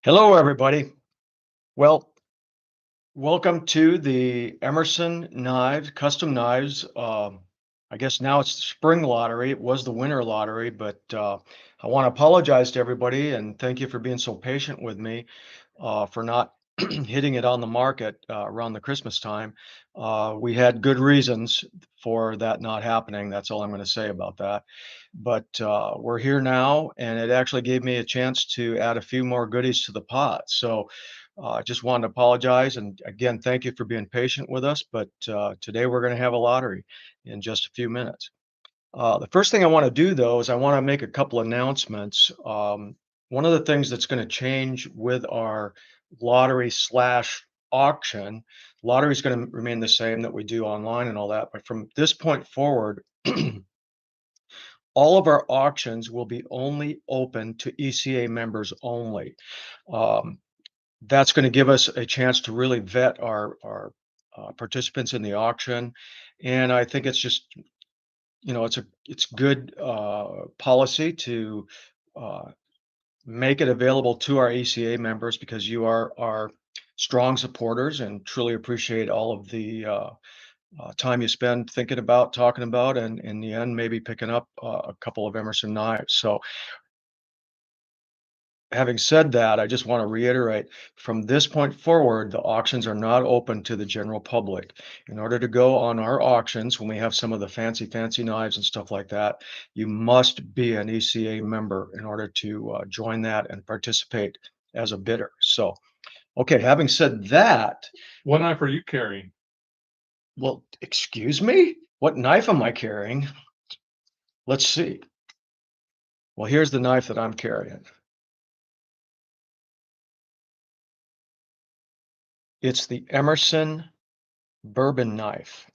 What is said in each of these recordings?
Hello, everybody. Well, welcome to the Emerson Knives, custom knives. I guess now it's the spring lottery. It was the winter lottery, but I want to apologize to everybody and thank you for being so patient with me for not hitting it on the market around the Christmas time. We had good reasons for that not happening. That's all I'm going to say about that. But we're here now, and it actually gave me a chance to add a few more goodies to the pot. So I just wanted to apologize. And again, thank you for being patient with us. But today we're going to have a lottery in just a few minutes. The first thing I want to do, though, is I want to make a couple announcements. One of the things that's going to change with our lottery slash auction, lottery is going to remain the same that we do online and all that. But from this point forward, all of our auctions will be only open to ECA members only. Um, that's going to give us a chance to really vet our participants in the auction, and I think it's just it's good policy to uh, make it available to our ECA members because you are our strong supporters and truly appreciate all of the time you spend thinking about, talking about, and in the end, maybe picking up a couple of Emerson knives. So having said that, I just want to reiterate from this point forward, the auctions are not open to the general public. In order to go on our auctions, when we have some of the fancy knives and stuff like that, you must be an ECA member in order to join that and participate as a bidder. So, okay, having said that, What knife are you carrying? well, excuse me? What knife am I carrying? Let's see. Well, here's the knife that I'm carrying. It's the Emerson bourbon knife.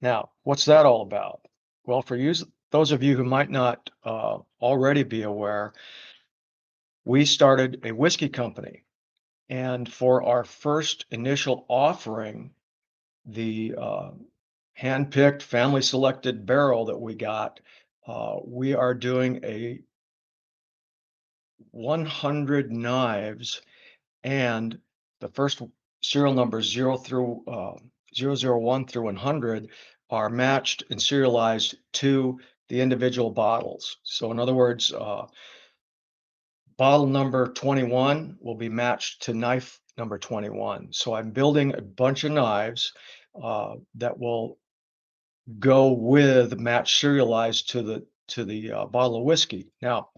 Now, what's that all about? Well, for those of you who might not already be aware, we started a whiskey company. And for our first initial offering, the hand-picked, family-selected barrel that we got, we are doing a 100 knives, and the first serial numbers 001 through 100 are matched and serialized to the individual bottles. So in other words, bottle number 21 will be matched to knife number 21. So I'm building a bunch of knives that will go with match serialized to the bottle of whiskey. Now,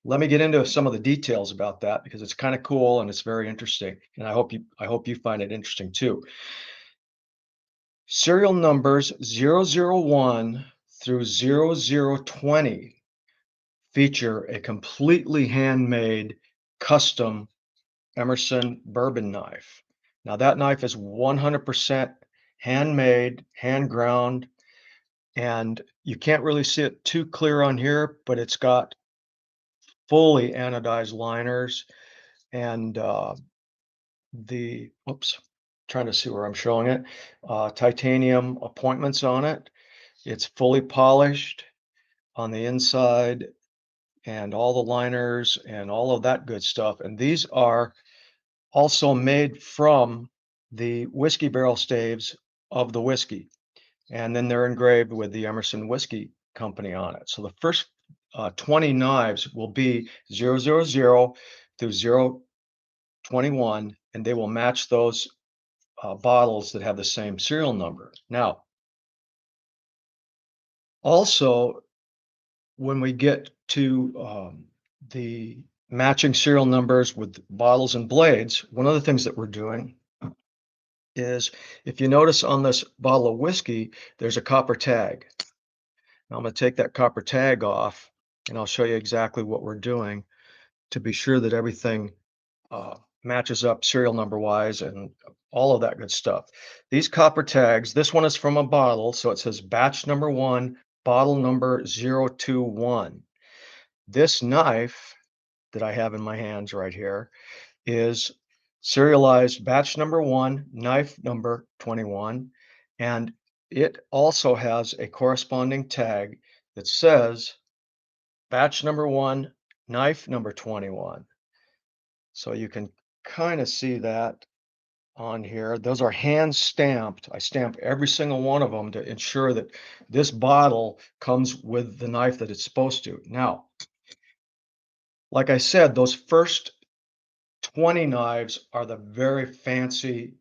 let me get into some of the details about that because it's kind of cool and it's very interesting, and I hope you find it interesting too. Serial numbers 001 through 0020 feature a completely handmade custom Emerson bourbon knife. Now that knife is 100% handmade, hand ground, and you can't really see it too clear on here, but it's got fully anodized liners and the oops, trying to see where I'm showing it. Titanium appointments on it. It's fully polished on the inside and all the liners and all of that good stuff. And these are also made from the whiskey barrel staves of the whiskey. And then they're engraved with the Emerson Whiskey Company on it. So the first 20 knives will be 000 through 021, and they will match those bottles that have the same serial number. Now, also, when we get to the matching serial numbers with bottles and blades, one of the things that we're doing is if you notice on this bottle of whiskey, there's a copper tag. Now, I'm going to take that copper tag off and I'll show you exactly what we're doing to be sure that everything matches up serial number wise and all of that good stuff. These copper tags, this one is from a bottle, so it says batch number 1, bottle number 021. This knife that I have in my hands right here is serialized batch number 1, knife number 21, and it also has a corresponding tag that says batch number 1, knife number 21. So you can kind of see that on here. Those are hand stamped. I stamp every single one of them to ensure that this bottle comes with the knife that it's supposed to. Now, like I said, those first 20 knives are the very fancy,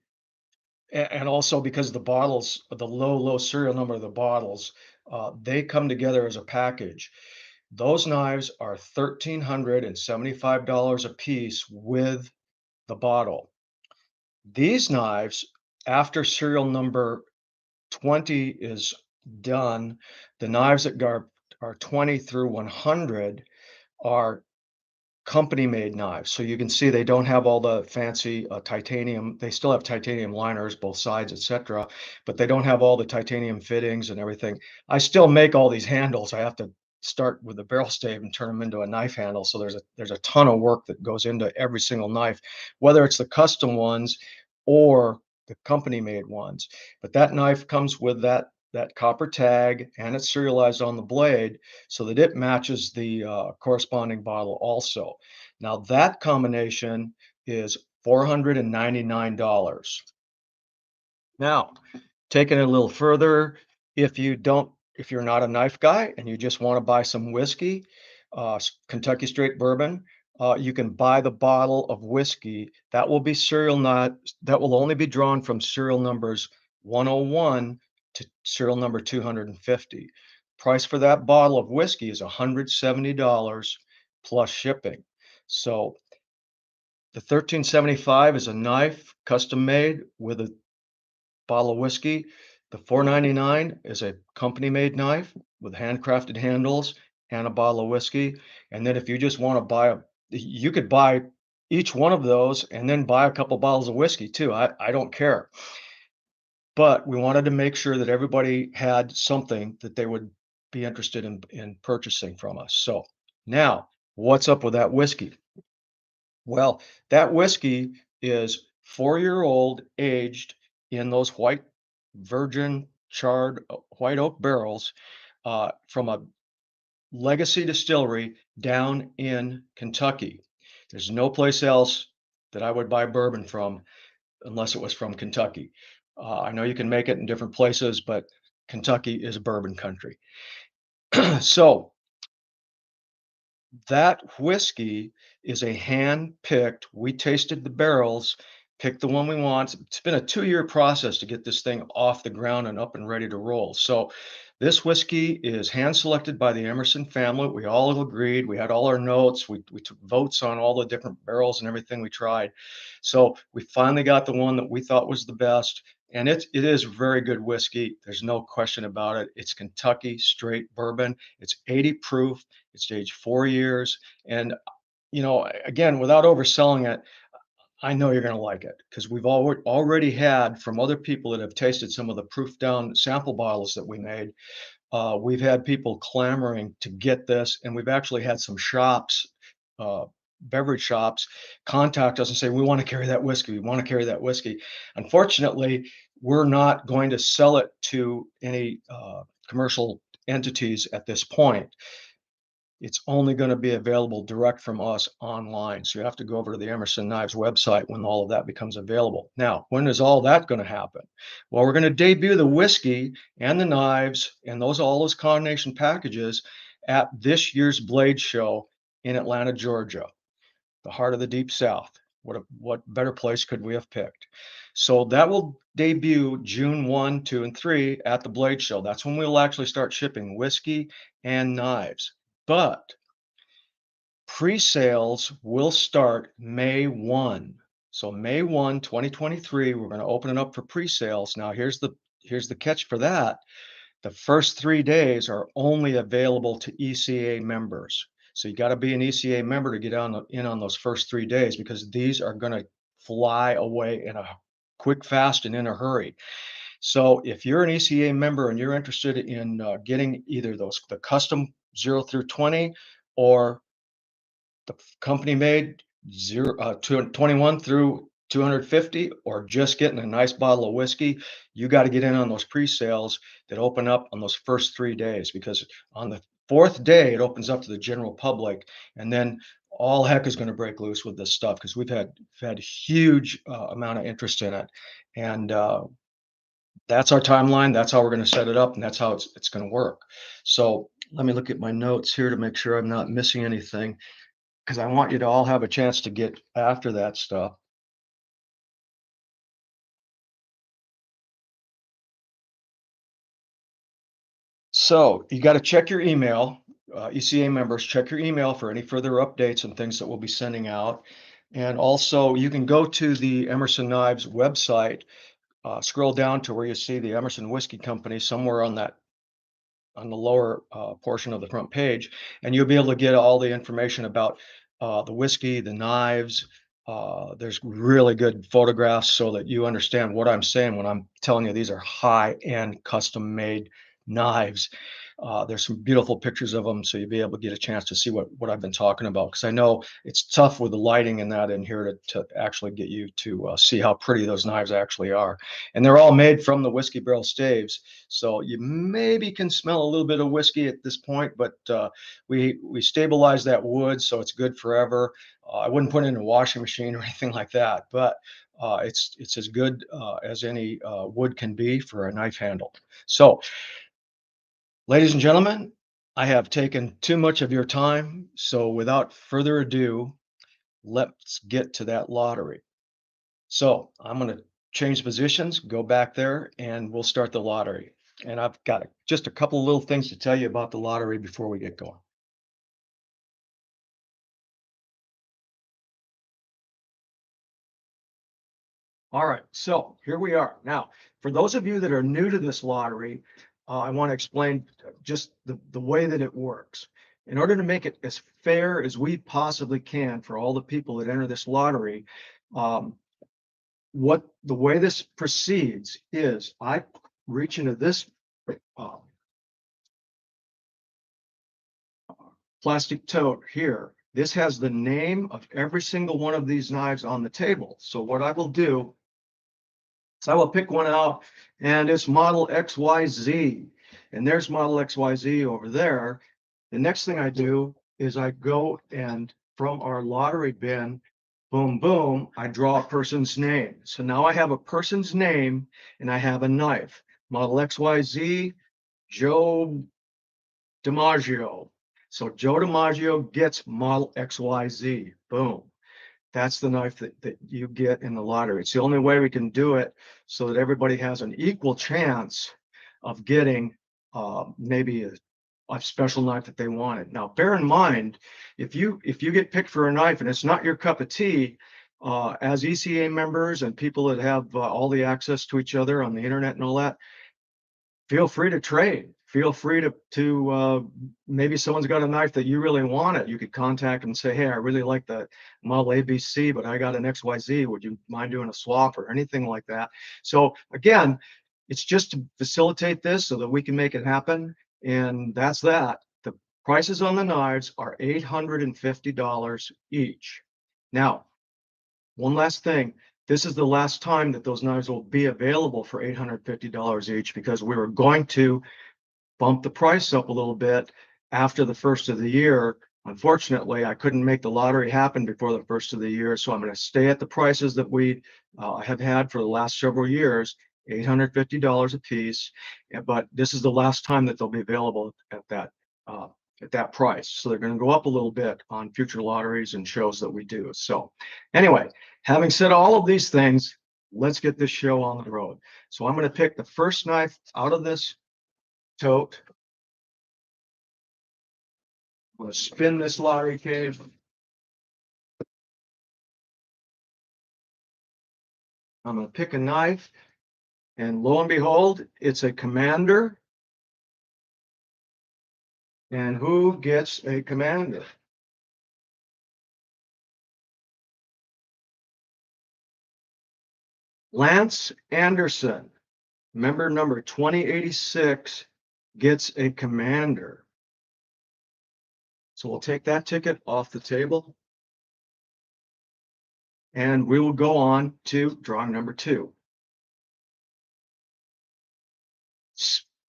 and also because the bottles, the low serial number of the bottles, they come together as a package. Those knives are $1,375 a piece with the bottle. These knives, after serial number 20 is done, the knives that are 20 through 100 are company made knives. So you can see they don't have all the fancy titanium. They still have titanium liners, both sides, etc., but they don't have all the titanium fittings and everything. I still make all these handles. I have to start with the barrel stave and turn them into a knife handle. So there's a ton of work that goes into every single knife, whether it's the custom ones or the company made ones. But that knife comes with that copper tag, and it's serialized on the blade so that it matches the corresponding bottle also. Now that combination is $499. Now, taking it a little further, if you're not a knife guy and you just want to buy some whiskey, Kentucky straight bourbon, you can buy the bottle of whiskey. That will be that will only be drawn from serial numbers 101 to serial number 250. Price for that bottle of whiskey is $170 plus shipping. So the 1375 is a knife custom made with a bottle of whiskey. The 499 is a company made knife with handcrafted handles and a bottle of whiskey. And then if you just want to you could buy each one of those and then buy a couple bottles of whiskey too. I don't care. But we wanted to make sure that everybody had something that they would be interested in purchasing from us. So now, what's up with that whiskey? Well, that whiskey is 4-year-old aged in those white virgin charred white oak barrels from a legacy distillery down in Kentucky. There's no place else that I would buy bourbon from unless it was from Kentucky. I know you can make it in different places, but Kentucky is bourbon country. So that whiskey is a hand-picked. We tasted the barrels, picked the one we want. It's been a 2-year process to get this thing off the ground and up and ready to roll. So this whiskey is hand-selected by the Emerson family. We all agreed. We had all our notes. We took votes on all the different barrels and everything we tried. So we finally got the one that we thought was the best. And it is very good whiskey. There's no question about it. It's Kentucky straight bourbon. It's 80 proof. It's aged 4 years, and, again, without overselling it, I know you're gonna like it because we've already had from other people that have tasted some of the proof down sample bottles that we made. We've had people clamoring to get this, and we've actually had some shops, uh, beverage shops, contact us and say, "We wanna carry that whiskey. We wanna carry that whiskey." Unfortunately, we're not going to sell it to any, commercial entities at this point. It's only going to be available direct from us online. So you have to go over to the Emerson Knives website when all of that becomes available. Now, when is all that going to happen? Well, we're going to debut the whiskey and the knives and all those combination packages at this year's Blade Show in Atlanta, Georgia, the heart of the Deep South. What better place could we have picked? So that will debut June 1, 2, and 3 at the Blade Show. That's when we'll actually start shipping whiskey and knives. But pre-sales will start May 1. So May 1, 2023, we're going to open it up for pre-sales. Now here's the catch for that. The first 3 days are only available to ECA members. So you got to be an ECA member to get in on those first 3 days because these are going to fly away in a quick, fast, and in a hurry. So if you're an ECA member and you're interested in getting either the custom 0 through 20 or the company made 21 through 250, or just getting a nice bottle of whiskey, you got to get in on those pre-sales that open up on those first 3 days because on the fourth day, it opens up to the general public, and then all heck is going to break loose with this stuff because we've had huge amount of interest in it, and that's our timeline. That's how we're going to set it up, and that's how it's going to work. So let me look at my notes here to make sure I'm not missing anything because I want you to all have a chance to get after that stuff. So you got to check your email. ECA members, check your email for any further updates and things that we'll be sending out. And also, you can go to the Emerson Knives website, scroll down to where you see the Emerson Whiskey Company somewhere on the lower portion of the front page, and you'll be able to get all the information about the whiskey, the knives. There's really good photographs so that you understand what I'm saying when I'm telling you these are high-end custom-made knives. There's some beautiful pictures of them, so you'll be able to get a chance to see what I've been talking about. Because I know it's tough with the lighting and that in here to actually get you to see how pretty those knives actually are. And they're all made from the whiskey barrel staves, so you maybe can smell a little bit of whiskey at this point, but we stabilize that wood so it's good forever. I wouldn't put it in a washing machine or anything like that, but it's as good as any wood can be for a knife handle. So, ladies and gentlemen, I have taken too much of your time, so without further ado, let's get to that lottery. So I'm going to change positions, go back there, and we'll start the lottery. And I've got just a couple of little things to tell you about the lottery before we get going. All right, so here we are. Now, for those of you that are new to this lottery, I want to explain just the way that it works. In order to make it as fair as we possibly can for all the people that enter this lottery, um, what the way this proceeds is I reach into this uh, plastic tote here. This has the name of every single one of these knives on the table. So what I will do is I will pick one out and it's model XYZ. And there's model XYZ over there. The next thing I do is I go and from our lottery bin, boom, boom, I draw a person's name. So now I have a person's name and I have a knife. Model XYZ, Joe DiMaggio. So Joe DiMaggio gets model XYZ. Boom. That's the knife that you get in the lottery. It's the only way we can do it so that everybody has an equal chance of getting maybe a special knife that they wanted. Now, bear in mind, if you get picked for a knife and it's not your cup of tea, as ECA members and people that have all the access to each other on the internet and all that, feel free to trade. Feel free to maybe someone's got a knife that you really wanted. You could contact them and say, hey, I really like the model ABC, but I got an XYZ. Would you mind doing a swap or anything like that? So again, it's just to facilitate this so that we can make it happen. And that's that. The prices on the knives are $850 each. Now, one last thing. This is the last time that those knives will be available for $850 each because we were going to bump the price up a little bit after the first of the year. Unfortunately, I couldn't make the lottery happen before the first of the year, so I'm going to stay at the prices that we have had for the last several years, $850 a piece. But this is the last time that they'll be available uh, at that price. So they're going to go up a little bit on future lotteries and shows that we do. So anyway, having said all of these things, let's get this show on the road. So I'm going to pick the first knife out of this tote. I'm going to spin this lottery cage. I'm going to pick a knife, and lo and behold, it's a commander. And who gets a commander? Lance Anderson, member number 2086, gets a commander. So we'll take that ticket off the table. And we will go on to drawing number 2.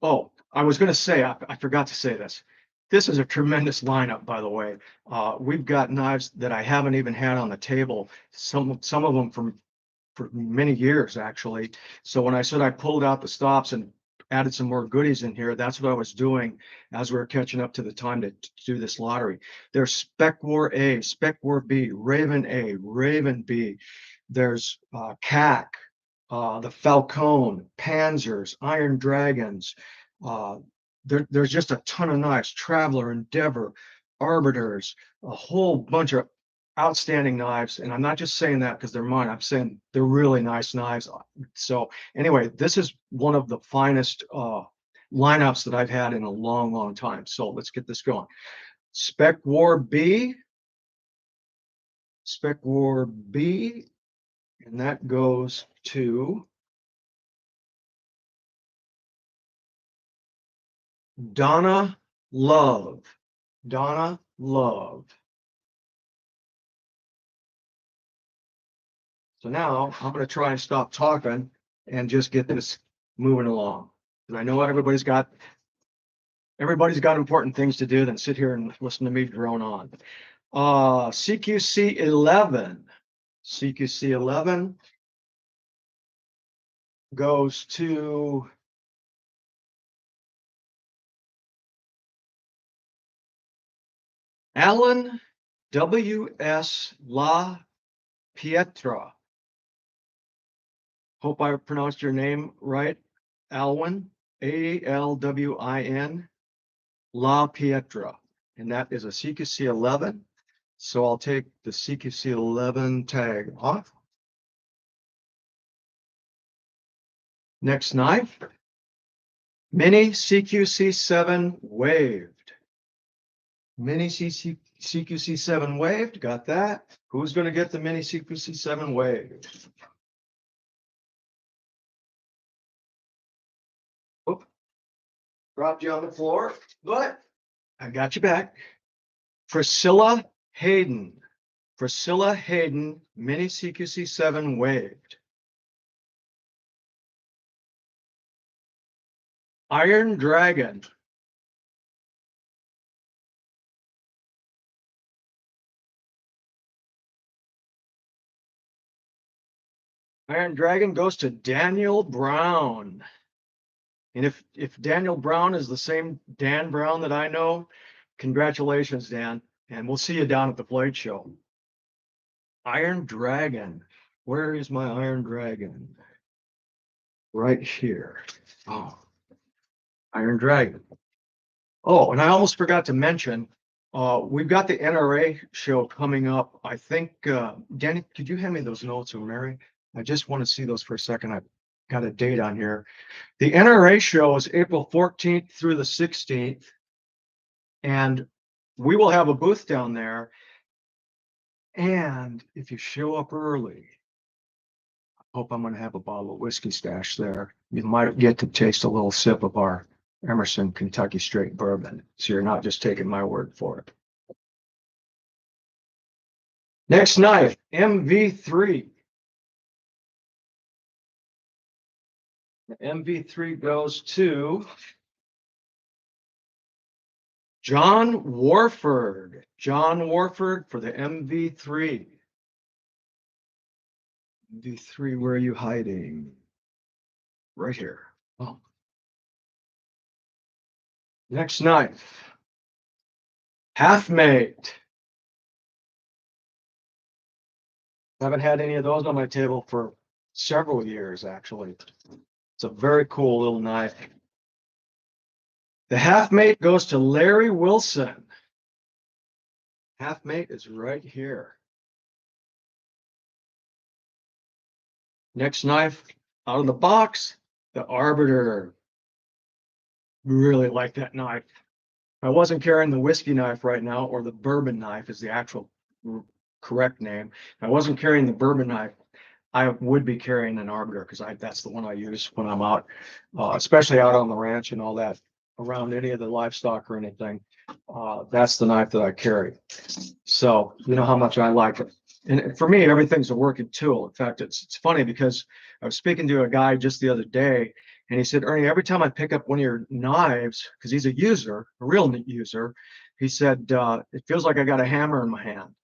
Oh, I was going to say, I forgot to say this. This is a tremendous lineup, by the way. We've got knives that I haven't even had on the table. Some of them for many years, actually. So when I said I pulled out the stops and added some more goodies in here, that's what I was doing as we were catching up to the time to do this lottery. There's Spec War A, Spec War B, Raven A, Raven B. There's CAC, the Falcone, Panzers, Iron Dragons. Uh, there's just a ton of knives, Traveler, Endeavor, Arbiters, a whole bunch of outstanding knives. And I'm not just saying that because they're mine. I'm saying they're really nice knives. So anyway, this is one of the finest lineups that I've had in a long, long time. So let's get this going. Spec War B, Spec War B, and that goes to Donna Love. Donna Love. So now I'm going to try and stop talking and just get this moving along. Because I know everybody's got important things to do than sit here and listen to me drone on. CQC 11. CQC 11 goes to Alan W.S. La Pietra. Hope I pronounced your name right. Alwyn, A-L-W-I-N, La Pietra. And that is a CQC 11. So I'll take the CQC 11 tag off. Next knife, Mini CQC 7 waved. Mini CQC 7 waved, got that. Who's going to get the Mini CQC 7 waved? Oop, dropped you on the floor, but I got you back. Priscilla Hayden. Priscilla Hayden, Mini CQC 7 waved. Iron Dragon. Iron Dragon goes to Daniel Brown. And if Daniel Brown is the same Dan Brown that I know, congratulations, Dan. And we'll see you down at the flight show. Iron Dragon. Where is my Iron Dragon? Right here. Oh, Iron Dragon. Oh, and I almost forgot to mention, we've got the NRA show coming up. I think, Danny, could you hand me those notes, or Mary? I just want to see those for a second. I've got a date on here. The NRA show is April 14th through the 16th, and we will have a booth down there. And if you show up early, I hope I'm going to have a bottle of whiskey stash there. You might get to taste a little sip of our Emerson Kentucky Straight Bourbon. So you're not just taking my word for it. Next knife, MV3. The MV3 goes to John Warford. John Warford for the MV3. MV3, where are you hiding? Right here. Oh. Next knife, Half-Mate. Haven't had any of those on my table for several years, actually. It's a very cool little knife. The Half-Mate goes to Larry Wilson. Half-Mate is right here. Next knife out of the box, the Arbiter. Really like that knife. I wasn't carrying the whiskey knife right now, or the bourbon knife is the actual correct name. If I wasn't carrying the bourbon knife, I would be carrying an Arbiter because that's the one I use when I'm out, especially out on the ranch and all that, around any of the livestock or anything. That's the knife that I carry. So you know how much I like it. And for me, everything's a working tool. In fact, it's funny because I was speaking to a guy just the other day, And he said, Ernie, every time I pick up one of your knives, because he's a user, a real user, he said, it feels like I got a hammer in my hand.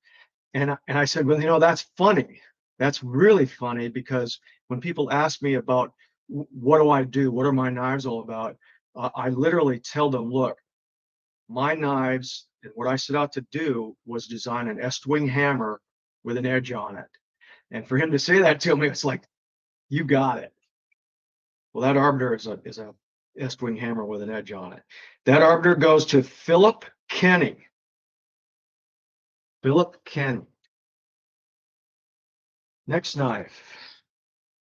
And I said, well, that's funny. That's really funny, because when people ask me about what do I do, what are my knives all about, I literally tell them, look, my knives, and what I set out to do was design an S-wing hammer with an edge on it. And for him to say that to me, it's like, you got it. Well, that arbiter is a S-wing hammer with an edge on it. That arbiter goes to Philip Kenny. Philip Kenny. Next knife,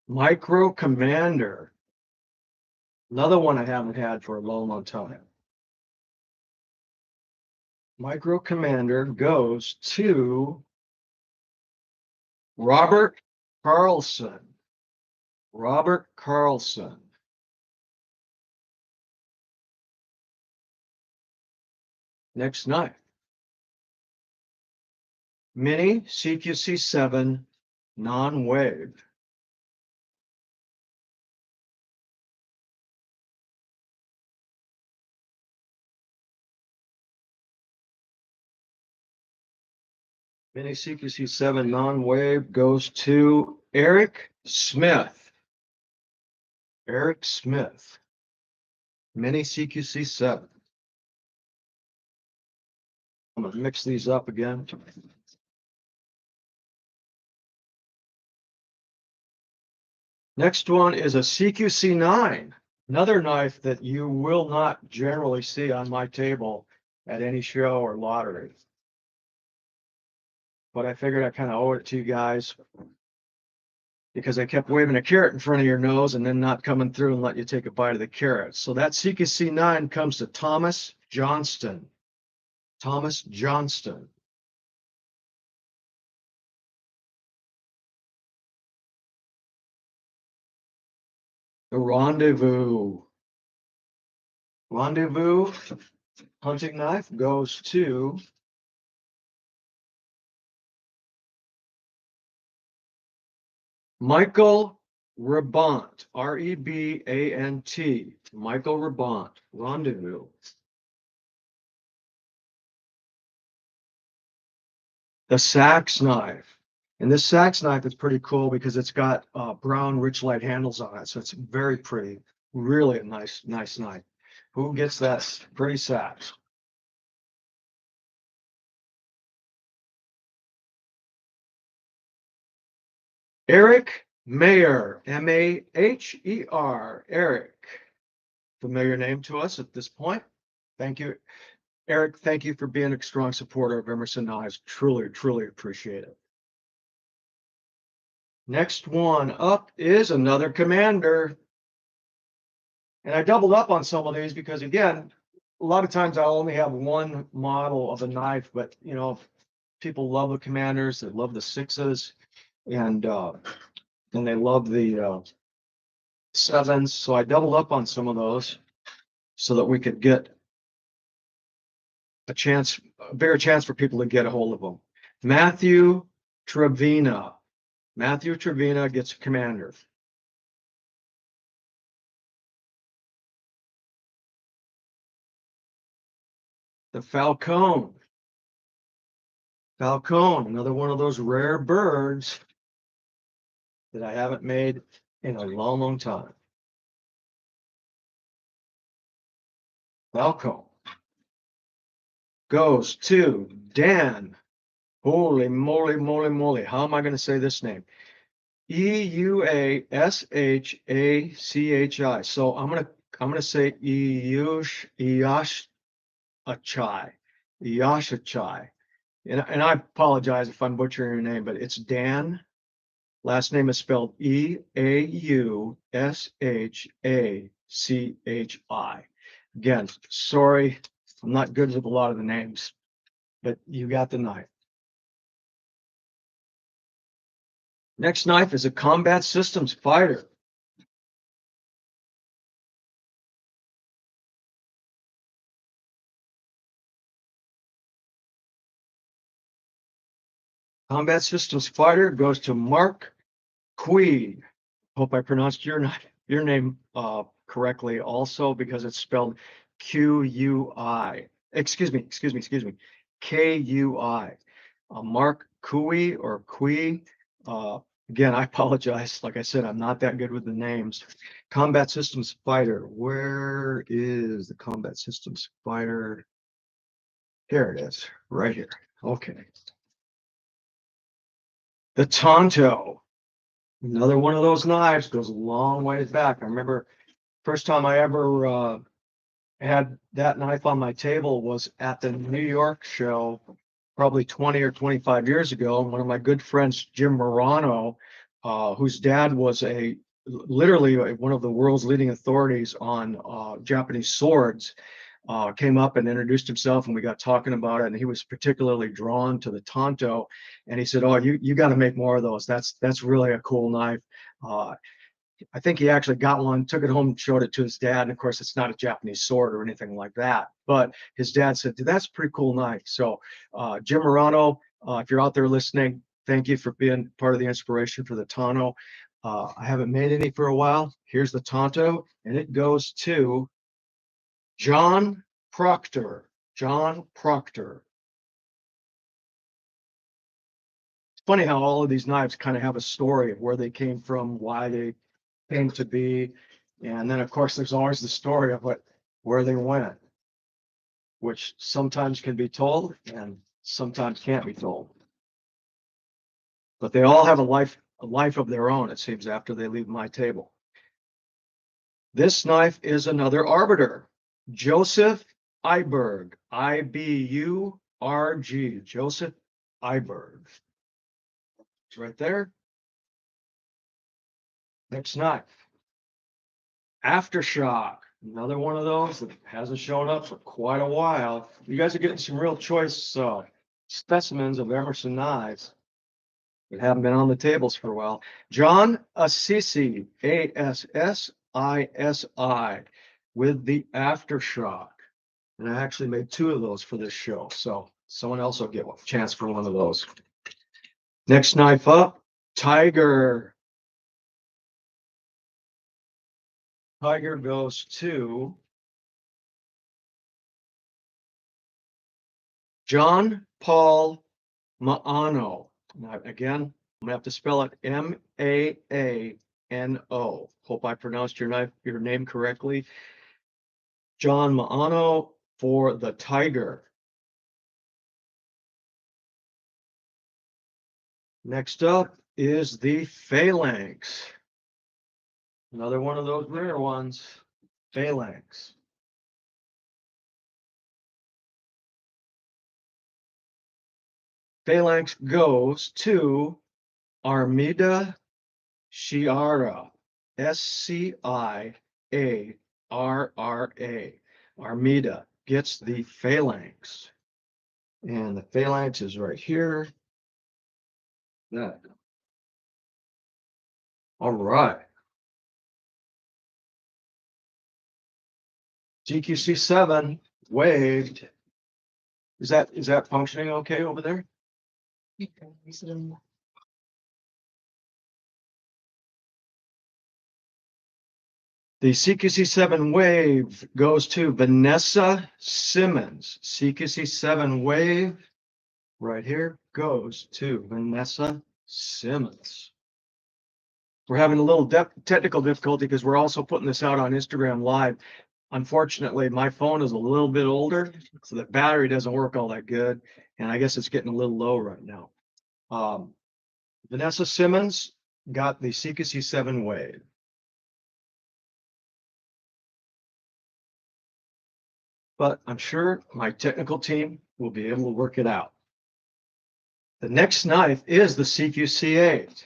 Micro Commander. Another one I haven't had for a long, long time. Micro Commander goes to Robert Carlson. Robert Carlson. Next knife, Mini CQC7 non-wave. Mini CQC7 non-wave goes to Eric Smith. Eric Smith. Mini CQC7. I'm going to mix these up again. Next one is a CQC9, another knife that you will not generally see on my table at any show or lottery. But I figured I kind of owe it to you guys, because I kept waving a carrot in front of your nose and then not coming through and let you take a bite of the carrot. So that CQC9 comes to Thomas Johnston. Thomas Johnston. The Rendezvous. Rendezvous hunting knife goes to Michael Rebant. R-E-B-A-N-T. Michael Rebant. Rendezvous. The Sax knife. And this Sax knife is pretty cool because it's got brown rich light handles on it. So it's very pretty. Really a nice knife. Who gets that pretty Sax? Eric Mayer. M-A-H-E-R. Eric. Familiar name to us at this point. Thank you. Eric, thank you for being a strong supporter of Emerson Knives. Truly, truly appreciate it. Next one up is another Commander. And I doubled up on some of these because, again, a lot of times I'll only have one model of a knife, but people love the Commanders, they love the sixes, and they love the sevens. So I doubled up on some of those so that we could get a bigger chance for people to get a hold of them. Matthew Trevina. Matthew Trevina gets a Commander. The Falcone. Falcone, another one of those rare birds that I haven't made in a long, long time. Falcone goes to Dan. Holy moly, moly, moly. How am I going to say this name? E-U-A-S-H-A-C-H-I. So I'm gonna say Euyashchai. Euyashchai. And I apologize if I'm butchering your name, but it's Dan. Last name is spelled E-A-U-S-H-A-C-H-I. Again, sorry, I'm not good with a lot of the names, but you got the knife. Next knife is a Combat Systems Fighter. Combat Systems Fighter goes to Mark Quee. Hope I pronounced your your name correctly also, because it's spelled Q-U-I. Excuse me. K-U-I. Mark Cui or Kui. Again, I apologize. Like I said, I'm not that good with the names. Combat Systems Fighter. Where is the Combat Systems Fighter? Here it is, right here. Okay. The Tonto. Another one of those knives, goes a long ways back. I remember first time I ever had that knife on my table was at the New York show, probably 20 or 25 years ago. One of my good friends, Jim Morano, whose dad was literally one of the world's leading authorities on Japanese swords, came up and introduced himself, and we got talking about it. And he was particularly drawn to the Tonto, and he said, "Oh, you got to make more of those. That's really a cool knife." I think he actually got one, took it home, and showed it to his dad. And of course, it's not a Japanese sword or anything like that. But his dad said, "Dude, that's a pretty cool knife." So, Jim Morano, if you're out there listening, thank you for being part of the inspiration for the Tonto. I haven't made any for a while. Here's the Tonto, and it goes to John Proctor. John Proctor. It's funny how all of these knives kind of have a story of where they came from, why they came to be. And then, of course, there's always the story of where they went, which sometimes can be told and sometimes can't be told. But they all have a life of their own, it seems, after they leave my table. This knife is another arbiter, Joseph Iberg, I-B-U-R-G, Joseph Iberg. It's right there. Next knife, Aftershock, another one of those that hasn't shown up for quite a while. You guys are getting some real choice specimens of Emerson knives that haven't been on the tables for a while. John Assisi, A-S-S-I-S-I, with the Aftershock. And I actually made 2 of those for this show, so someone else will get a chance for one of those. Next knife up, Tiger. Tiger goes to John Paul Maano. Now, again, I'm gonna have to spell it M-A-A-N-O. Hope I pronounced your name correctly. John Maano for the Tiger. Next up is the Phalanx. Another one of those rare ones, Phalanx. Phalanx goes to Armida Sciarra, S-C-I-A-R-R-A. Armida gets the Phalanx. And the Phalanx is right here. That. All right. GQC7 waved. Is that functioning okay over there? The CQC7 wave goes to Vanessa Simmons. CQC7 wave right here goes to Vanessa Simmons. We're having a little technical difficulty because we're also putting this out on Instagram Live. Unfortunately, my phone is a little bit older, so the battery doesn't work all that good. And I guess it's getting a little low right now. Vanessa Simmons got the CQC7 wave. But I'm sure my technical team will be able to work it out. The next knife is the CQC8.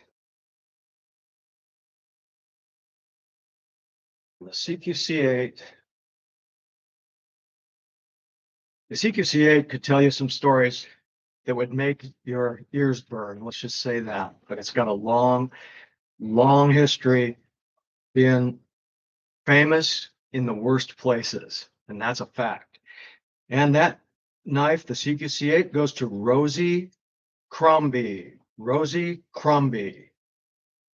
The CQC8 could tell you some stories that would make your ears burn. Let's just say that. But it's got a long history being famous in the worst places, and that's a fact. And that knife, the CQC8, goes to Rosie Crombie. Rosie Crombie.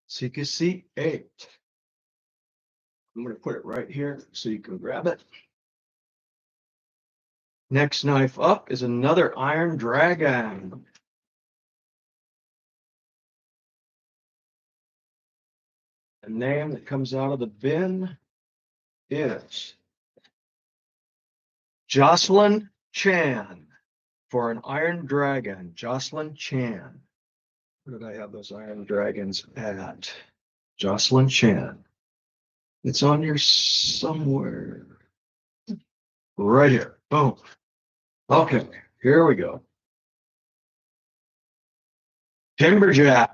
CQC8. I'm going to put it right here so you can grab it. Next knife up is another Iron Dragon. The name that comes out of the bin is Jocelyn Chan for an Iron Dragon. Jocelyn Chan. Where did I have those Iron Dragons at? Jocelyn Chan. It's on here somewhere. Right here. Boom. Okay, here we go. Timberjack.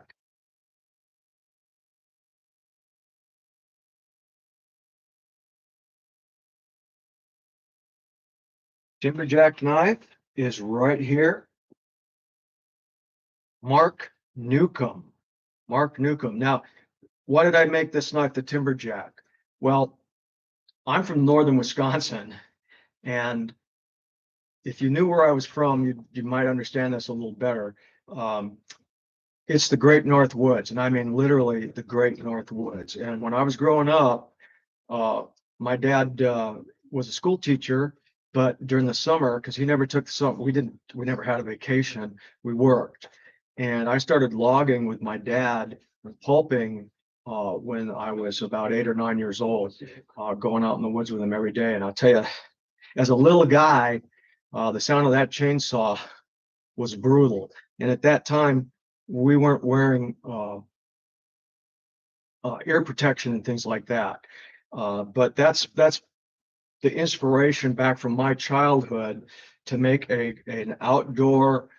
Timberjack knife is right here. Mark Newcomb. Mark Newcomb. Now, why did I make this knife the Timberjack? Well, I'm from northern Wisconsin, and if you knew where I was from, you might understand this a little better. Um, it's the Great North Woods, and I mean literally the Great North Woods. And when I was growing up, my dad was a school teacher, but during the summer, because he never took the summer, we never had a vacation. We worked, and I started logging with my dad and pulping when I was about 8 or 9 years old, going out in the woods with him every day. And I'll tell you, as a little guy, the sound of that chainsaw was brutal. And at that time, we weren't wearing ear protection and things like that. But that's the inspiration back from my childhood to make an outdoor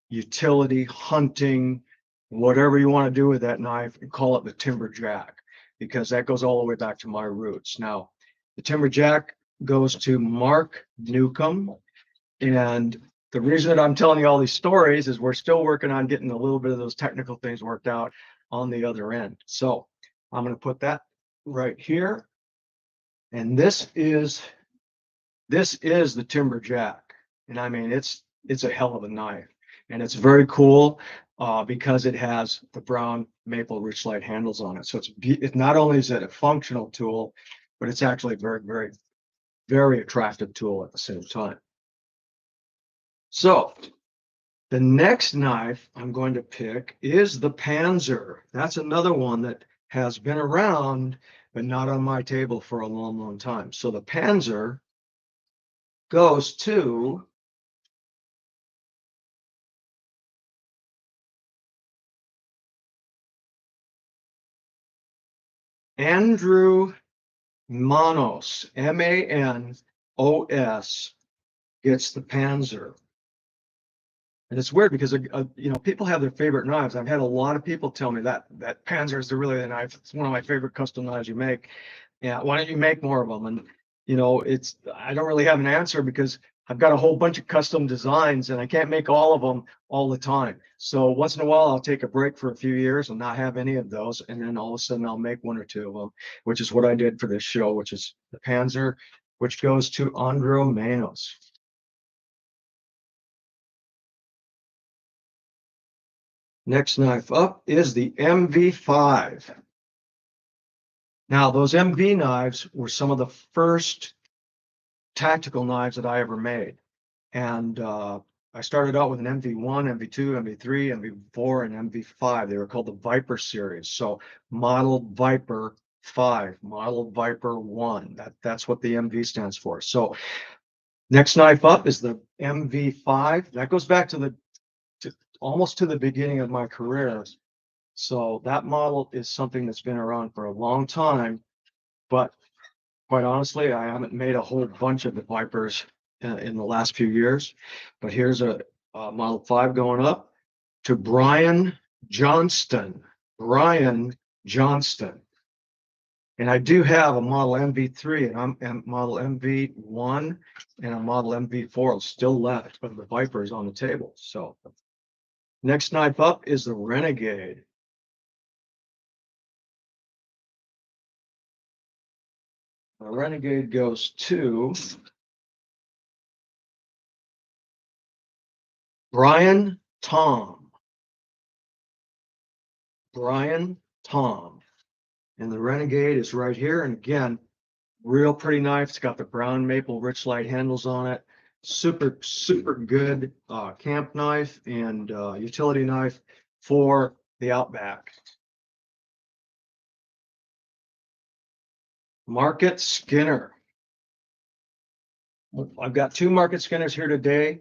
utility hunting, whatever you want to do with that knife, and call it the Timberjack, because that goes all the way back to my roots. Now, the Timberjack goes to Mark Newcomb, and the reason that I'm telling you all these stories is we're still working on getting a little bit of those technical things worked out on the other end. So I'm going to put that right here. And this is the Timberjack. And I mean, it's a hell of a knife. And it's very cool because it has the brown maple Richlite handles on it. So it's not only is it a functional tool, but it's actually a very, very, very attractive tool at the same time. So the next knife I'm going to pick is the Panzer. That's another one that has been around, but not on my table for a long, long time. So the Panzer goes to Andrew Manos, Manos, gets the Panzer. And it's weird because people have their favorite knives. I've had a lot of people tell me that Panzer is really the knife. It's one of my favorite custom knives you make. Yeah, why don't you make more of them? And I don't really have an answer because I've got a whole bunch of custom designs and I can't make all of them all the time. So once in a while, I'll take a break for a few years and not have any of those. And then all of a sudden I'll make one or two of them, which is what I did for this show, which is the Panzer, which goes to Andrew Manos. Next knife up is the MV5. Now, those MV knives were some of the first tactical knives that I ever made. And I started out with an MV1, MV2, MV3, MV4, and MV5. They were called the Viper series. So Model Viper 5, Model Viper 1. That's what the MV stands for. So next knife up is the MV5. That goes back to almost to the beginning of my career. So that model is something that's been around for a long time, but quite honestly, I haven't made a whole bunch of the Vipers in the last few years. But here's a Model 5 going up to Brian Johnston. Brian Johnston. And I do have a Model MV3 and I'm Model MV1 and a Model MV4 still left of the Vipers on the table. So next knife up is the Renegade. The Renegade goes to Brian Tom. Brian Tom. And the Renegade is right here. And again, Real pretty knife. It's got the brown maple rich light handles on it. Super, super good camp knife and utility knife for the outback. Market Skinner. I've got two Market Skinners here today.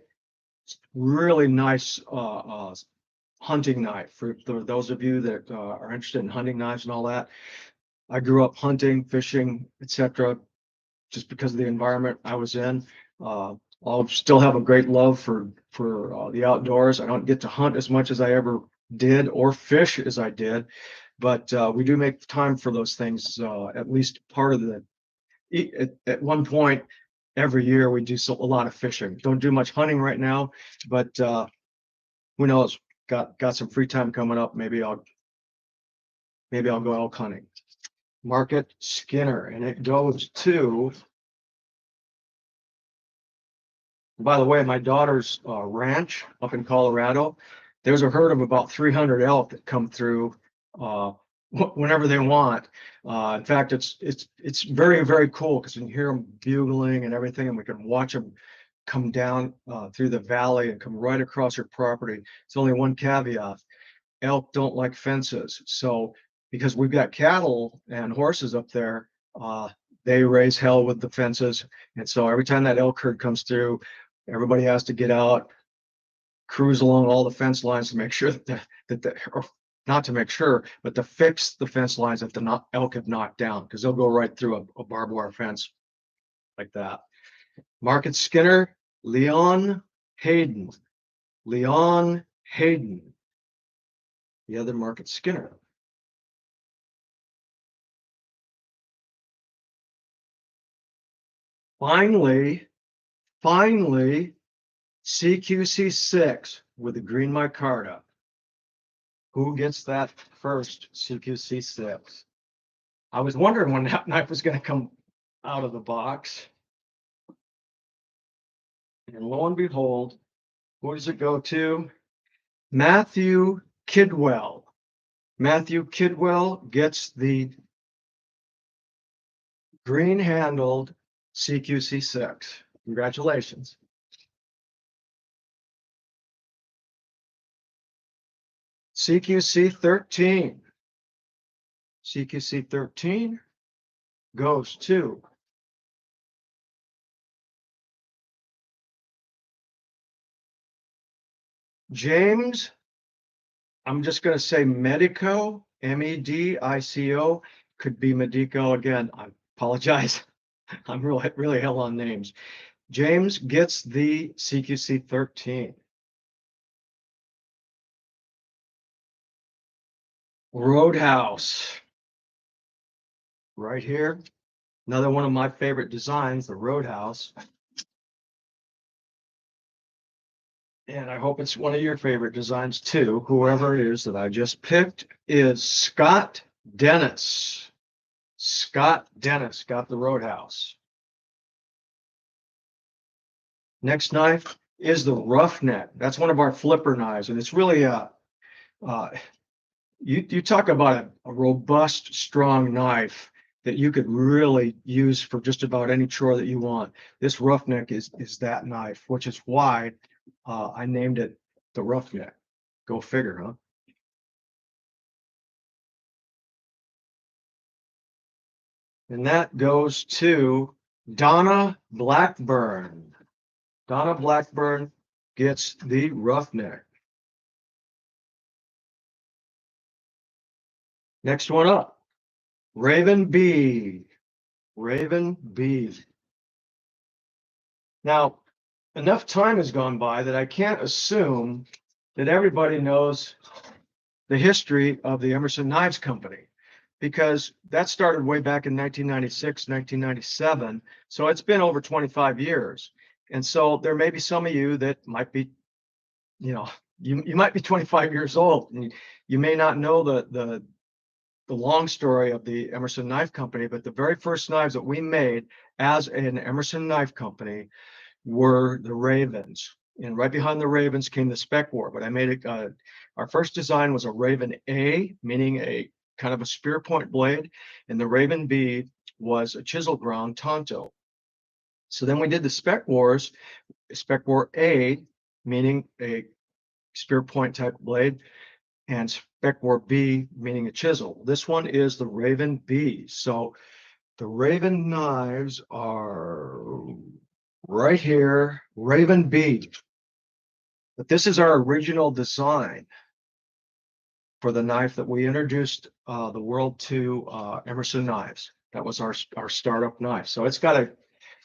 Really nice hunting knife for those of you that are interested in hunting knives and all that. I grew up hunting, fishing, etc. just because of the environment I was in. I'll still have a great love for the outdoors. I don't get to hunt as much as I ever did or fish as I did, but we do make time for those things. At least part of the at one point every year we do a lot of fishing. Don't do much hunting right now, but who knows? Got some free time coming up. Maybe I'll go elk hunting. Market Skinner, and it goes to. By the way, my daughter's ranch up in Colorado, there's a herd of about 300 elk that come through whenever they want. In fact, it's very, very cool because you can hear them bugling and everything, and we can watch them come down through the valley and come right across your property. It's only one caveat: elk don't like fences. So because we've got cattle and horses up there, they raise hell with the fences. And so every time that elk herd comes through, everybody has to get out, cruise along all the fence lines to make sure or not to make sure, but to fix the fence lines that the elk have knocked down, because they'll go right through a barbed wire fence like that. Market Skinner, Leon Hayden. Leon Hayden, the other Market Skinner. Finally, CQC6 with the green micarta. Who gets that first CQC6? I was wondering when that knife was going to come out of the box. And lo and behold, who does it go to? Matthew Kidwell. Matthew Kidwell gets the green-handled CQC6. Congratulations. CQC 13. CQC 13 goes to James. I'm just going to say Medico, Medico. Could be Medico again. I apologize. I'm really hell on names. James gets the CQC 13. Roadhouse. Right here. Another one of my favorite designs, the Roadhouse. And I hope it's one of your favorite designs too. Whoever it is that I just picked is Scott Dennis. Scott Dennis got the Roadhouse. Next knife is the Roughneck. That's one of our flipper knives, and it's really you talk about a robust, strong knife that you could really use for just about any chore that you want. This Roughneck is that knife, which is why I named it the Roughneck. Go figure, huh? And that goes to Donna Blackburn. Donna Blackburn gets the Roughneck. Next one up, Raven B. Raven B. Now, enough time has gone by that I can't assume that everybody knows the history of the Emerson Knives Company, because that started way back in 1996, 1997. So it's been over 25 years. And so there may be some of you that might be, you might be 25 years old, and you may not know the long story of the Emerson Knife Company, but the very first knives that we made as an Emerson Knife Company were the Ravens. And right behind the Ravens came the Spec War. But I made it, our first design was a Raven A, meaning a kind of a spear point blade, and the Raven B was a chisel ground Tonto. So then we did the Spec Wars, Spec War A, meaning a spear point type blade, and Spec War B, meaning a chisel. This one is the Raven B. So the Raven knives are right here, Raven B. But this is our original design for the knife that we introduced the world to, Emerson knives. That was our startup knife. So it's got a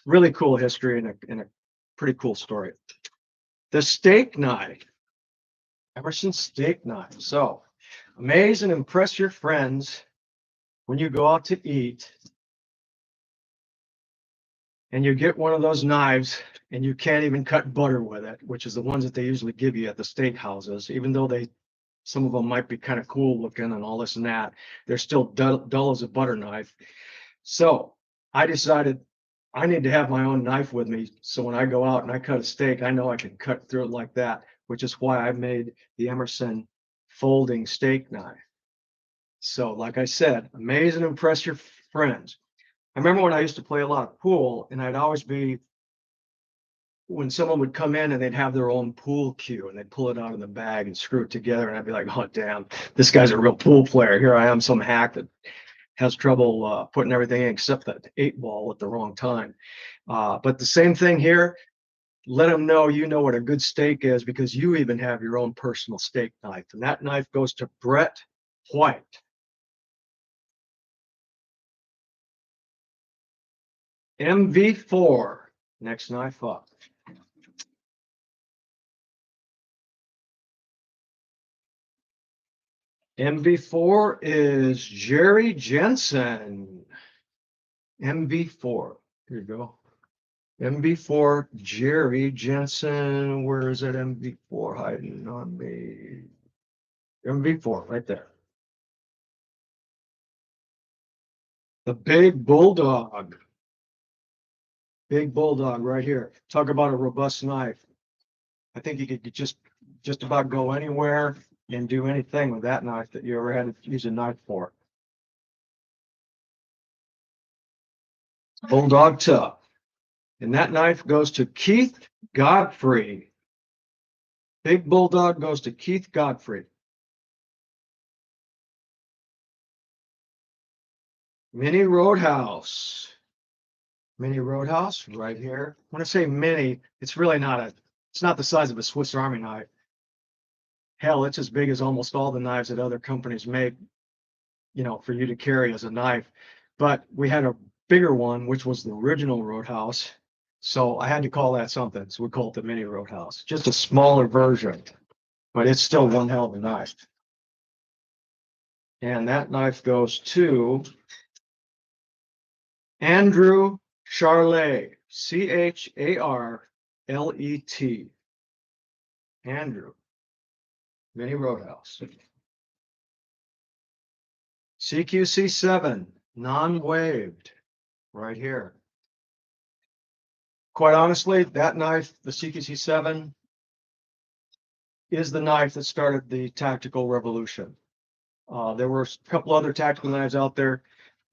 really cool history and a pretty cool story. The steak knife, Emerson steak knife. So amaze and impress your friends when you go out to eat and you get one of those knives and you can't even cut butter with it, which is the ones that they usually give you at the steak houses, even though some of them might be kind of cool looking and all this and that, they're still dull as a butter knife. So I decided I need to have my own knife with me. So when I go out and I cut a steak, I know I can cut through it like that, which is why I made the Emerson folding steak knife. So like I said, amaze and impress your friends. I remember when I used to play a lot of pool, and I'd always be, when someone would come in and they'd have their own pool cue and they'd pull it out of the bag and screw it together, and I'd be like, oh damn, this guy's a real pool player. Here I am, some hack that has trouble putting everything in except that 8-ball at the wrong time. But the same thing here, let them know you know what a good steak is, because you even have your own personal steak knife. And that knife goes to Brett White. MV4, next knife up. MV4 is Jerry Jensen. MV4, here you go. MV4 Jerry Jensen. Where is that MV4 hiding on me? MV4 right there. The big bulldog. Big bulldog right here. Talk about a robust knife. I think you could just about go anywhere and do anything with that knife that you ever had to use a knife for. Bulldog tough. And that knife goes to Keith Godfrey. Big bulldog goes to Keith Godfrey. Mini Roadhouse. Mini Roadhouse right here. When I say mini, it's really it's not the size of a Swiss Army knife. Hell, it's as big as almost all the knives that other companies make, for you to carry as a knife. But we had a bigger one, which was the original Roadhouse. So I had to call that something. So we call it the Mini Roadhouse. Just a smaller version, but it's still one hell of a knife. And that knife goes to Andrew Charlet, Charlet. Andrew, Mini Roadhouse. CQC7, non-waved, right here. Quite honestly, that knife, the CQC7, is the knife that started the tactical revolution. There were a couple other tactical knives out there,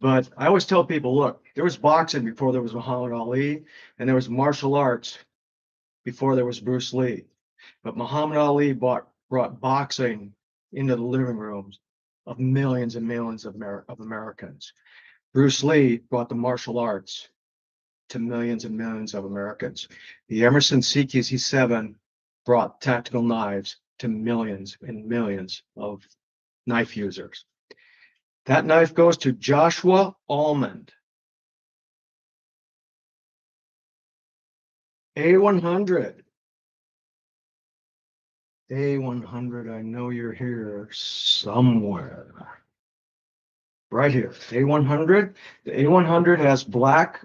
but I always tell people, look, there was boxing before there was Muhammad Ali, and there was martial arts before there was Bruce Lee. But Muhammad Ali brought boxing into the living rooms of millions and millions of Americans. Bruce Lee brought the martial arts to millions and millions of Americans. The Emerson CQC7 brought tactical knives to millions and millions of knife users. That knife goes to Joshua Almond. A100. A100, I know you're here somewhere. Right here, A100. The A100 has black.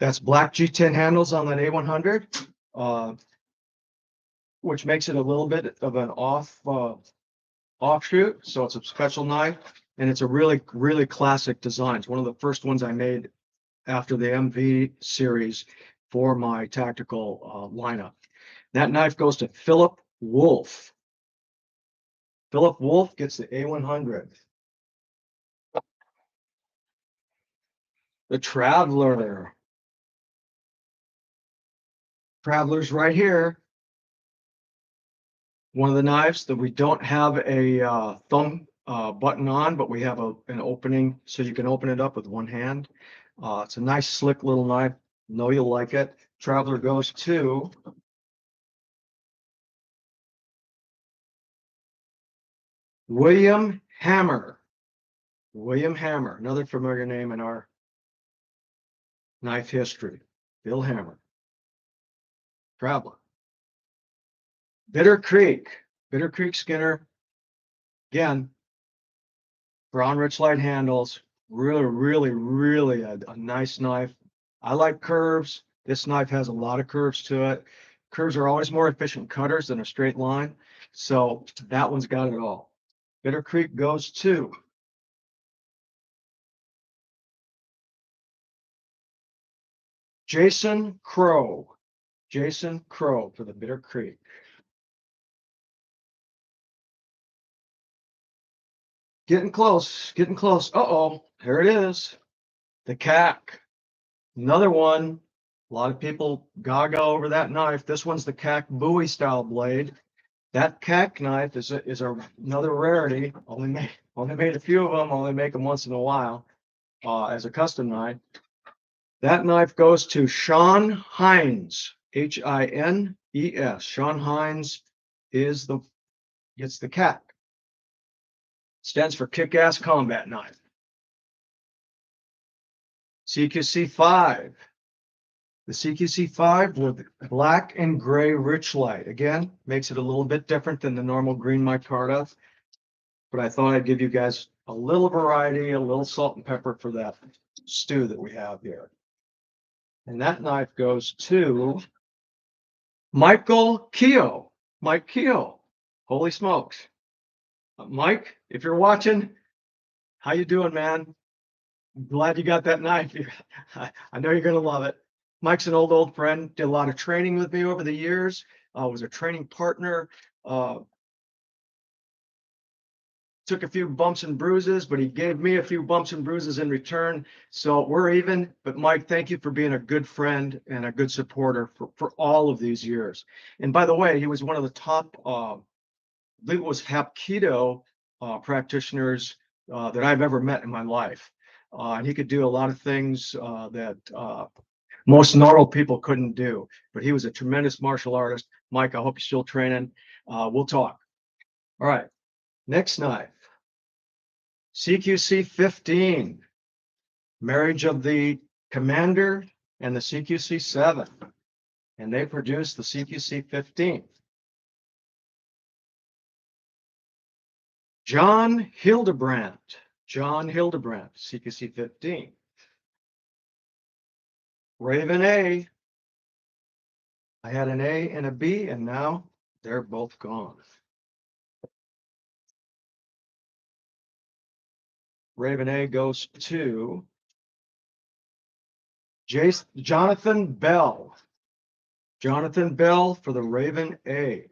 That's black G10 handles on that A100, which makes it a little bit of an offshoot. So it's a special knife, and it's a really, really classic design. It's one of the first ones I made after the MV series for my tactical lineup. That knife goes to Philip Wolf. Philip Wolf gets the A100. The Traveler. Traveler's right here. One of the knives that we don't have a thumb button on, but we have an opening so you can open it up with one hand. It's a nice, slick little knife. Know you'll like it. Traveler goes to William Hammer. William Hammer, another familiar name in our knife history. Bill Hammer. Traveler. Bitter Creek. Bitter Creek Skinner. Again, brown rich light handles. Really a nice knife. I like curves. This knife has a lot of curves to it. Curves are always more efficient cutters than a straight line. So that one's got it all. Bitter Creek goes to Jason Crow. Jason Crow for the Bitter Creek. Getting close, getting close. Uh-oh, here it is. The CAC. Another one. A lot of people gaga over that knife. This one's the CAC Bowie style blade. That CAC knife is another rarity. Only made a few of them. Only make them once in a while as a custom knife. That knife goes to Sean Hines, Hines. Sean Hines gets the CAC. Stands for Kick-Ass Combat Knife. CQC 5. The CQC 5 with black and gray rich light. Again, makes it a little bit different than the normal green micarta. But I thought I'd give you guys a little variety, a little salt and pepper for that stew that we have here. And that knife goes to Michael Keogh. Mike Keogh. Holy smokes. Mike, if you're watching, how you doing, man? I'm glad you got that knife. I know you're going to love it. Mike's an old friend. Did a lot of training with me over the years. Was a training partner. Took a few bumps and bruises, but he gave me a few bumps and bruises in return. So we're even. But Mike, thank you for being a good friend and a good supporter for all of these years. And by the way, he was one of the top, I believe it was Hapkido practitioners that I've ever met in my life. And he could do a lot of things that most normal people couldn't do. But he was a tremendous martial artist. Mike, I hope you're still training. We'll talk. All right. Next knife. CQC 15. Marriage of the Commander and the CQC 7. And they produced the CQC 15. John Hildebrandt. John Hildebrandt, CQC 15. Raven A. I had an A and a B, and now they're both gone. Raven A goes to Jonathan Bell. Jonathan Bell for the Raven A.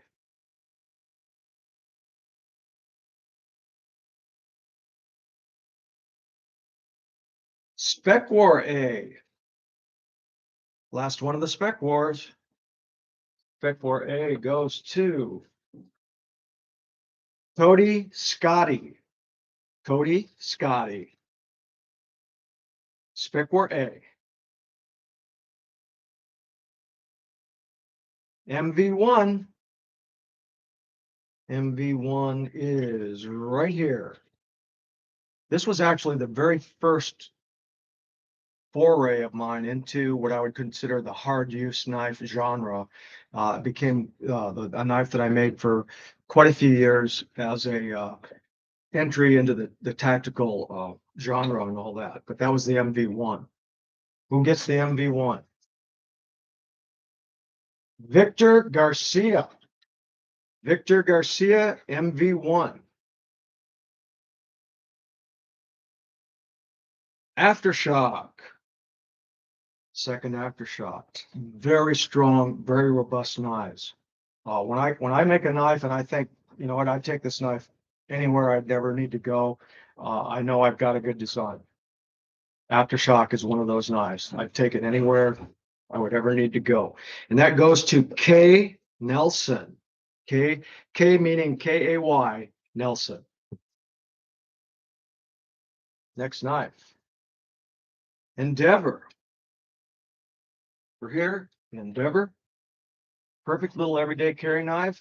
Spec War A. Last one of the Spec Wars. Spec War A goes to Cody Scotty. Cody Scotty. Spec War A. MV1. MV1 is right here. This was actually the very first foray of mine into what I would consider the hard use knife genre. It became a knife that I made for quite a few years as a entry into the tactical genre and all that. But that was the MV1. Who gets the MV1? Victor Garcia. Victor Garcia, MV1. Aftershock. Second Aftershock. Very strong, very robust knives. When I make a knife and I think, you know what, I'd take this knife anywhere I'd never need to go. I know I've got a good design. Aftershock is one of those knives. I'd take it anywhere I would ever need to go. And that goes to K Nelson. K meaning K-A-Y Nelson. Next knife. Endeavor. We're here. Endeavor. Perfect little everyday carry knife.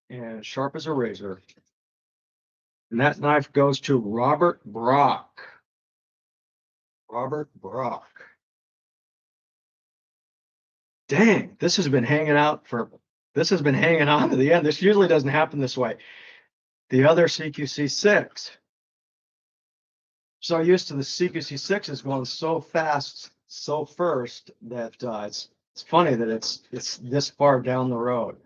And sharp as a razor. And that knife goes to Robert Brock. Robert Brock. Dang, this has been hanging on to the end. This usually doesn't happen this way. The other CQC6. So used to the CQC6 is going so fast, so first that it's funny that it's this far down the road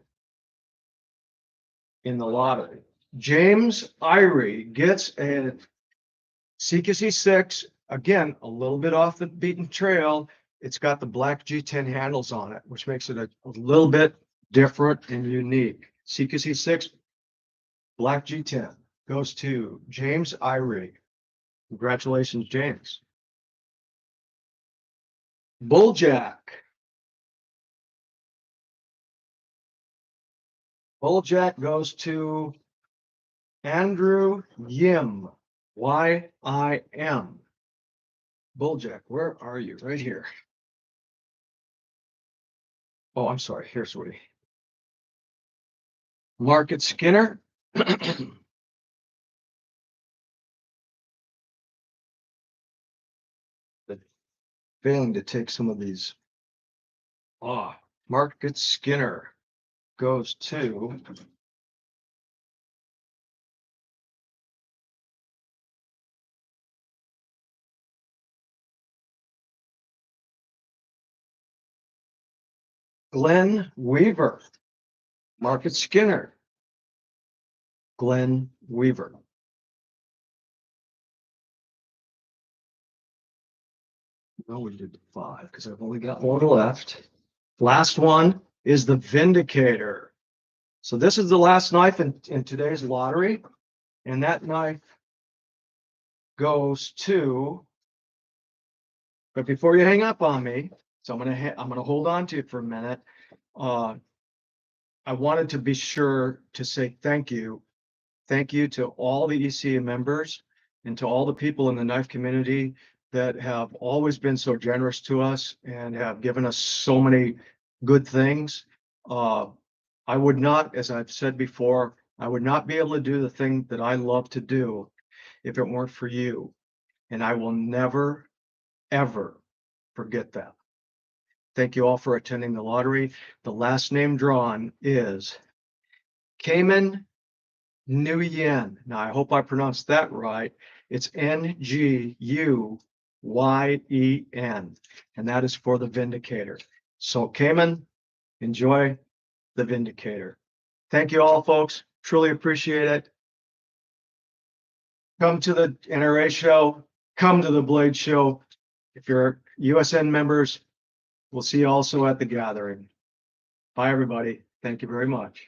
in the lottery. James Irie gets a CQC6, again, a little bit off the beaten trail. It's got the black G10 handles on it, which makes it a little bit different and unique. CQC6, black G10 goes to James Irie. Congratulations, James. Bulljack. Bulljack goes to Andrew Yim. Y-I-M. Bulljack, where are you? Right here. Oh, I'm sorry. Here, sweetie. Market Skinner. Failing to take some of these. Market Skinner goes to Glenn Weaver. Market Skinner. Glenn Weaver. No, we did 5 because I've only got one left. Last one is the Vindicator. So this is the last knife in today's lottery. And that knife goes to, but before you hang up on me, so I'm gonna hold on to it for a minute. I wanted to be sure to say thank you. Thank you to all the ECA members and to all the people in the knife community that have always been so generous to us and have given us so many good things. I would not, as I've said before, I would not be able to do the thing that I love to do if it weren't for you. And I will never, ever forget that. Thank you all for attending the lottery. The last name drawn is Cayman Nguyen. Now, I hope I pronounced that right. It's Nguyen, and that is for the Vindicator. So, Cayman, enjoy the Vindicator. Thank you all, folks. Truly appreciate it. Come to the NRA show. Come to the Blade show. If you're USN members, we'll see you also at the gathering. Bye, everybody. Thank you very much.